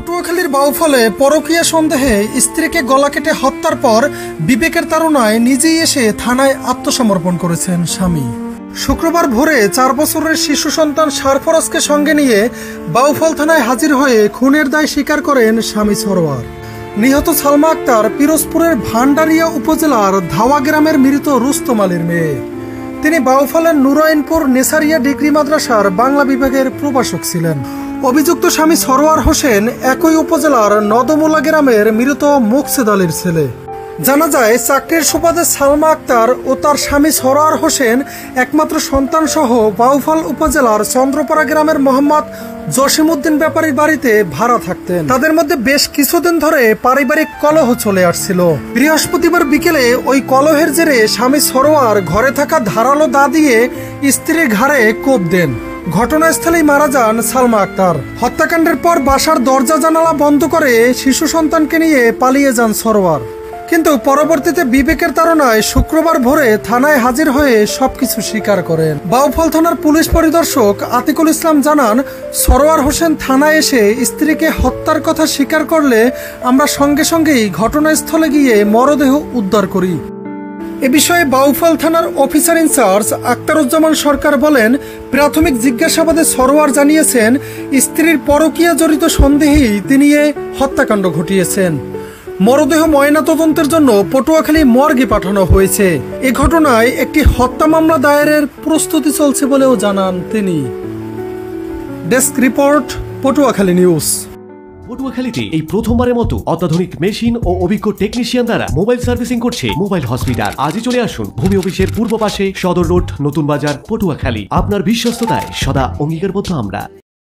পটুয়াখালীর বাউফলে পরকীয়া সন্দেহে স্ত্রীকে গলা কেটে হত্যার পর বিবেকের তাড়নায় নিজেই এসে থানায় আত্মসমর্পণ করেছেন স্বামী। শুক্রবার ভোরে 4 বছরের শিশু সন্তান সারফরাজকে সঙ্গে নিয়ে বাউফল থানায় হাজির হয়ে খুনের দায় স্বীকার করেন স্বামী সরোয়ার। নিহত সালমা আক্তার পিরোজপুরের ভান্ডারিয়া উপজেলার ধাওয়া গ্রামের মৃত রুস্তম আলীর মেয়ে। তিনি বাউফলের নুরাইনপুর নেসারিয়া ডিগ্রি মাদ্রাসার বাংলা বিভাগের প্রভাষক ছিলেন। অভিযুক্ত স্বামী সরোয়ার হোসেন একই উপজেলার নদমুলা গ্রামের মৃত মোকসেদ আলীর ছেলে। জানা যায়, চাকরির সুবাদে সালমা আক্তার ও তার স্বামী সরোয়ার হোসেন একমাত্র সন্তান সহ বাউফল উপজেলার চন্দ্রপাড়া গ্রামের মোহাম্মদ জসিমউদ্দিন ব্যাপারীর বাড়িতে ভাড়া থাকতেন। তাদের মধ্যে বেশ কিছুদিন ধরে পারিবারিক কলহ চলে আসছিল। বৃহস্পতিবার বিকেলে ওই কলহের জেরে স্বামী সরোয়ার ঘরে থাকা ধারালো দা দিয়ে স্ত্রীর ঘাড়ে কোপ দেন। ঘটনাস্থলেই মারা যান সালমা আক্তার। হত্যাকাণ্ডের পর বাসার দরজা জানালা বন্ধ করে শিশু সন্তানকে নিয়ে পালিয়ে যান সরোয়ার। কিন্তু পরবর্তীতে বিবেকের তাড়নায় শুক্রবার ভোরে থানায় হাজির হয়ে সবকিছু স্বীকার করেন। বাউফল থানার পুলিশ পরিদর্শক আতিকুল ইসলাম জানান, সরোয়ার হোসেন থানায় এসে স্ত্রীকে হত্যার কথা স্বীকার করলে আমরা সঙ্গে সঙ্গেই ঘটনাস্থলে গিয়ে মরদেহ উদ্ধার করি। এ বিষয়ে বাউফল থানার অফিসার ইনচার্জ আক্তারুজ্জামান সরকার বলেন, প্রাথমিক জিজ্ঞাসাবাদে সরোয়ার জানিয়েছেন স্ত্রীর পরকীয়া জড়িত সন্দেহেই তিনি এ হত্যাকাণ্ড ঘটিয়েছেন। মরদেহ ময়নাতদন্তের জন্য পটুয়াখালী মর্গে পাঠানো হয়েছে। এ ঘটনায় একটি হত্যা মামলা দায়েরের প্রস্তুতি চলছে বলেও জানান তিনি। Desk report, Patuakhali news. পটুয়াখালীতে এই প্রথমবারের মতো অত্যাধুনিক মেশিন ও অভিজ্ঞ টেকনিশিয়ান দ্বারা মোবাইল সার্ভিসিং করছে মোবাইল হসপিটাল। আজই চলে আসুন ভূমি অফিসের পূর্ব পাশে, সদর রোড, নতুন বাজার, পটুয়াখালী। আপনার বিশ্বস্ততায় সদা অঙ্গীকারবদ্ধ আমরা।